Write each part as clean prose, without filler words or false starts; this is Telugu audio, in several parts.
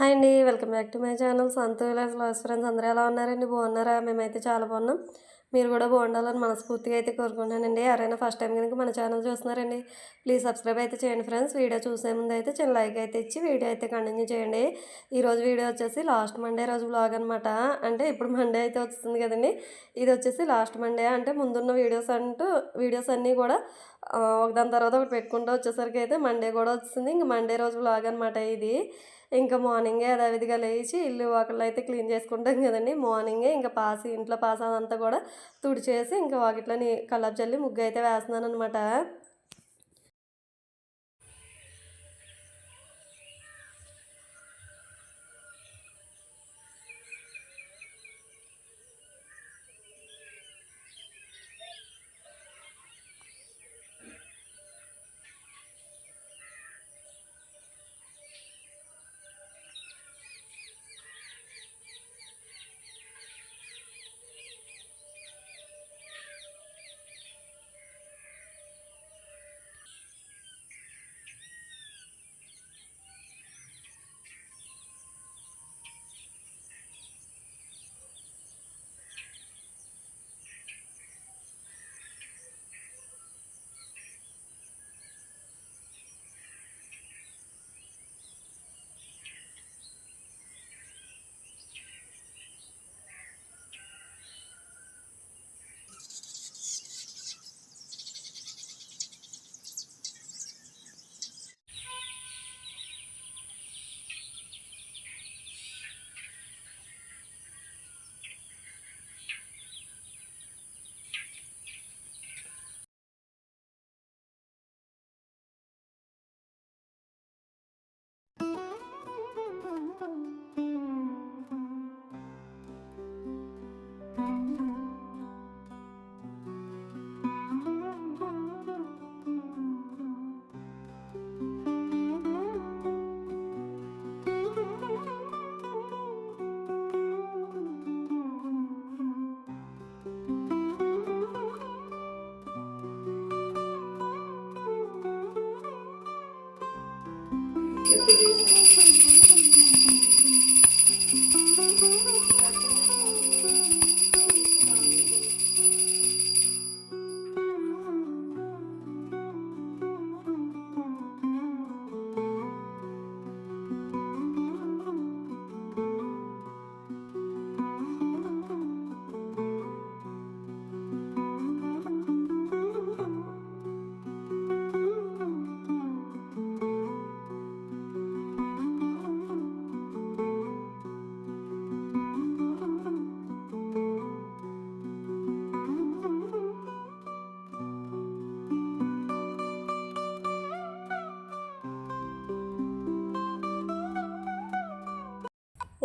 హాయ్ అండి. Welcome back to my channel Santhu Vilas vlogs. Friends అందరూ ఎలా ఉన్నారండి? బాగున్నారా? మేమైతే చాలా బాగున్నాం. మీరు కూడా బాగుండాలని మనస్ఫూర్తిగా అయితే కోరుకుంటున్నానండి. ఎవరైనా ఫస్ట్ టైం కనుక మన ఛానల్ చూస్తున్నారండి, ప్లీజ్ సబ్స్క్రైబ్ అయితే చేయండి ఫ్రెండ్స్. వీడియో చూసే ముందు అయితే చిన్న లైక్ అయితే ఇచ్చి వీడియో అయితే కంటిన్యూ చేయండి. ఈరోజు వీడియో వచ్చేసి లాస్ట్ మండే రోజు వ్లాగ్ అనమాట. అంటే ఇప్పుడు మండే అయితే వస్తుంది కదండి, ఇది వచ్చేసి లాస్ట్ మండే. అంటే ముందున్న వీడియోస్ అన్నీ కూడా ఒకదాని తర్వాత ఒకటి పెట్టుకుంటూ వచ్చేసరికి అయితే మండే కూడా వచ్చింది. ఇంక మండే రోజు వ్లాగ్ అనమాట ఇది. ఇంకా మార్నింగే యథావిధిగా లేచి ఇల్లు వాకిళ్ళు అయితే క్లీన్ చేసుకుంటాం కదండి. మార్నింగే ఇంకా ఇంట్లో పాస్ అదంతా కూడా తుడిచేసి ఇంకా వాకిట్లని కల్లాపు చల్లి ముగ్గు అయితే వేస్తున్నాను అనమాట.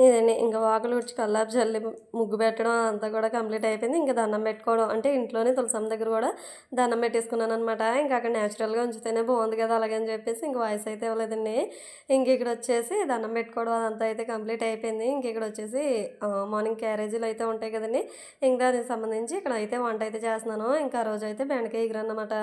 ఇదండి ఇంకా వాకిలి ఊడ్చి కల్లాపు చల్లి ముగ్గు పెట్టడం అంతా కూడా కంప్లీట్ అయిపోయింది. ఇంకా దండం పెట్టుకోవడం అంటే ఇంట్లోనే తులసమ్మ దగ్గర కూడా దండం పెట్టేసుకున్నాను అనమాట. ఇంకా అక్కడ న్యాచురల్గా ఉంచితేనే బాగుంది కదా అలాగని చెప్పేసి ఇంక వాయిస్ అయితే ఇవ్వలేదండి. ఇంక ఇక్కడ వచ్చేసి దండం పెట్టుకోవడం అదంతా అయితే కంప్లీట్ అయిపోయింది. ఇంక ఇక్కడ వచ్చేసి మార్నింగ్ క్యారేజీలు అయితే ఉంటాయి కదండి, ఇంకా దానికి సంబంధించి ఇక్కడ అయితే వంట అయితే చేస్తున్నాను. ఇంకా ఆ రోజు అయితే బెండకాయ ఎగురన్నమాట.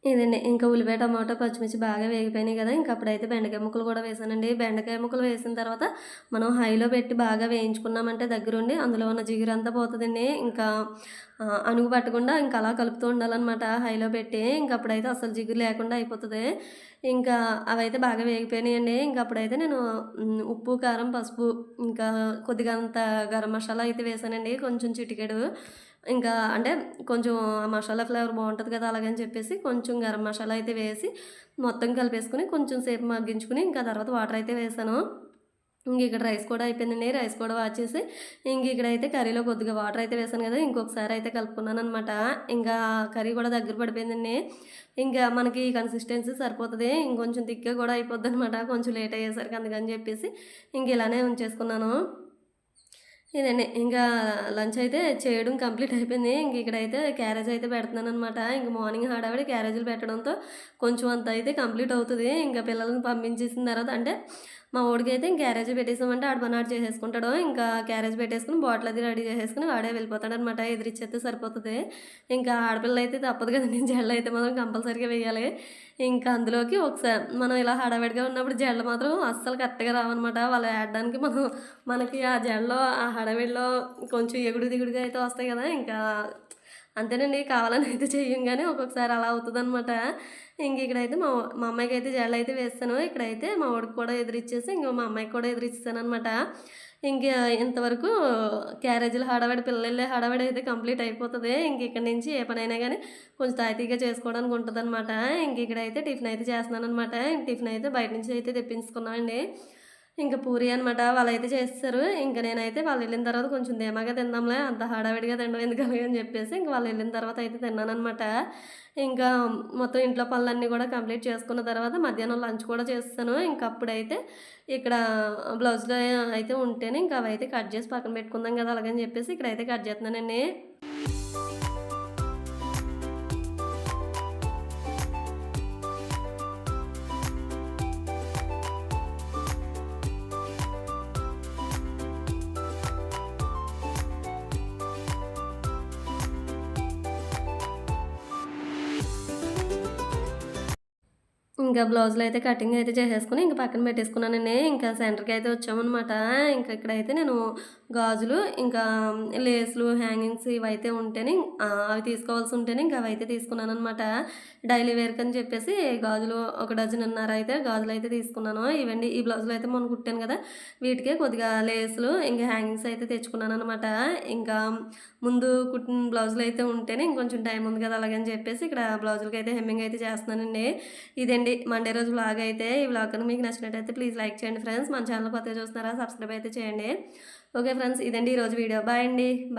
ఇదండి ఇంకా ఉల్లిపాయ టమాటో పచ్చిమిర్చి బాగా వేగిపోయినాయి కదా, ఇంక అప్పుడైతే బెండకాయ ముక్కలు కూడా వేసానండి. బెండకాయ ముక్కలు వేసిన తర్వాత మనం హైలో పెట్టి బాగా వేయించుకున్నామంటే దగ్గరుండి అందులో ఉన్న జిగురంతా పోతుందండి. ఇంకా అణుగు పట్టకుండా ఇంకా అలా కలుపుతూ ఉండాలన్నమాట హైలో పెట్టి. ఇంక అప్పుడైతే అసలు జిగురు లేకుండా అయిపోతుంది. ఇంకా అవైతే బాగా వేగిపోయినాయండి. ఇంక అప్పుడైతే నేను ఉప్పు కారం పసుపు ఇంకా కొద్దిగా అంత గరం మసాలా అయితే వేసానండి, కొంచెం చిటికెడు. ఇంకా అంటే కొంచెం ఆ మసాలా ఫ్లేవర్ బాగుంటుంది కదా అలాగని చెప్పేసి కొంచెం గరం మసాలా అయితే వేసి మొత్తం కలిపేసుకుని కొంచెం సేపు మగ్గించుకుని ఇంకా తర్వాత వాటర్ అయితే వేసాను. ఇంక ఇక్కడ రైస్ కూడా అయిపోయిందండి. రైస్ కూడా వాచేసి ఇంక ఇక్కడైతే కర్రీలో కొద్దిగా వాటర్ అయితే వేసాను కదా! ఇంకొకసారి అయితే కలుపుకున్నాననమాట. ఇంకా కర్రీ కూడా దగ్గర పడిపోయిందండి. ఇంకా మనకి కన్సిస్టెన్సీ సరిపోతది. ఇంకొంచెం థిక్‌గా కూడా అయిపోద్దనమాట. కొంచెం లేట్ అయ్యేసరికి అందుకని చెప్పేసి ఇంక ఇలానే ఉంచేసుకున్నాను. ఇదండి. ఇంకా లంచ్ అయితే చేయడం కంప్లీట్ అయిపోయింది. ఇంక ఇక్కడైతే క్యారేజ్ అయితే పెడుతున్నాననమాట. ఇంక మార్నింగ్ హడావిడి క్యారేజీలు పెట్టడంతో కొంచెం అంత అయితే కంప్లీట్ అవుతది. ఇంకా పిల్లల్ని పంపించేసిన తర్వాత అంటే మా వోడికైతే ఇంక క్యారేజీ పెట్టేసామంటే ఆడి పని ఆడు చేసేసుకుంటాడు. ఇంకా క్యారేజ్ పెట్టేసుకొని బాటిల్ అది రెడీ చేసేసుకొని వాడే వెళ్ళిపోతాడనమాట. ఎదురిచ్చేస్తే సరిపోతది. ఇంకా ఆడపిల్లలైతే తప్పదు కదండీ! జడలయితే మాత్రం కంపల్సరీగా వేయాలి. ఇంకా అందులోకి మనం ఇలా హడావిడిగా ఉన్నప్పుడు జడలు మాత్రం అస్సలు కరెక్ట్‌గా రావనమాట. వాళ్ళు ఏడడానికి మనకి ఆ జడలో ఆ హడావిడిలో కొంచెం ఎగుడు దిగుడుగా అయితే వస్తాయి కదా! ఇంకా అంతేనండి. కావాలని అయితే చెయ్యం గానీ ఒక్కొక్కసారి అలా అవుతదనమాట. ఇంక ఇక్కడైతే మా అమ్మాయికైతే జడలయితే వేసేసాను. ఇక్కడైతే మా వోడికి కూడా ఎదురిచ్చేసి ఇంక మా అమ్మాయికి కూడా ఎదురిచ్చేసాననమాట. ఇంక ఇంతవరకు క్యారేజీల హడావిడి పిల్లలెళ్ళే హడావిడి అయితే కంప్లీట్ అయిపోతది. ఇంక ఇక్కడి నుంచి ఏ పనైనా గానీ కొంచెం తాయితీగా చేసుకోవడానికి ఉంటదనమాట. ఇంక ఇక్కడైతే టిఫిన్ అయితే చేస్తున్నాననమాట. టిఫిన్ అయితే బయట నుంచి అయితే తెప్పించుకున్నామండి. ఇంక పూరి అనమాట. వాళ్ళైతే చేసేసారు. ఇంక నేనైతే వాళ్ళెళ్ళిన తర్వాత కొంచెం ధీమాగా తిందాంలే అంత హడావిడిగా తినడం ఎందుకని అని చెప్పేసి ఇంక వాళ్ళెళ్ళిన తర్వాత అయితే తిన్నాననమాట. ఇంకా మొత్తం ఇంట్లో పనులన్నీ కూడా కంప్లీట్ చేసుకున్న తర్వాత మధ్యాహ్నం లంచ్ కూడా చేసేసాను. ఇంక అప్పుడైతే ఇక్కడ బ్లౌజ్‌లో అయితే ఉంటేనే ఇంక అవైతే కట్ చేసి పక్కన పెట్టుకుందాం కదా! అలాగని చెప్పేసి ఇక్కడైతే కట్ చేస్తున్నానండి. ఇంకా బ్లౌజ్‌లో అయితే కటింగ్ అయితే చేసేసుకొని ఇంక పక్కన పెట్టేసుకున్నానండి. ఇంకా సెంటర్‌కయితే వచ్చామనమాట. ఇంక ఇక్కడైతే నేను గాజులు, ఇంకా లేస్‌లు, హ్యాంగింగ్స్ ఇవైతే ఉంటేనే అవి తీసుకోవాల్సి ఉంటేనే ఇంక అవైతే తీసుకున్నాననమాట. డైలీ వేర్‌కని చెప్పేసి గాజులు ఒక డజనున్నర అయితే గాజులయితే తీసుకున్నాను. ఇవండి ఈ బ్లౌజులయితే మొన్న కుట్టాను కదా! వీటికే కొద్దిగా లేస్‌లు, ఇంకా హ్యాంగింగ్స్ అయితే తెచ్చుకున్నాననమాట. ఇంకా ముందు కుట్టిన బ్లౌజులయితే ఉంటేనే ఇంకొంచెం టైం ఉంది కదా! అలాగని చెప్పేసి ఇక్కడ బ్లౌజులకైతే హెమ్మింగ్ అయితే చేస్తున్నానండి. ఇదండి మండే రోజు వ్లాగ్ అయితే. ఈ వ్లాగ్ కనుక మీకు నచ్చినట్టయితే ప్లీజ్ లైక్ చేయండి ఫ్రెండ్స్. మన ఛానల్ కొత్తగా చూస్తున్నారా? సబ్స్క్రైబ్ అయితే చేయండి. ఓకే ఫ్రెండ్స్, ఇదండి ఈరోజు వీడియో. బాయ్ అండి. బాయ్.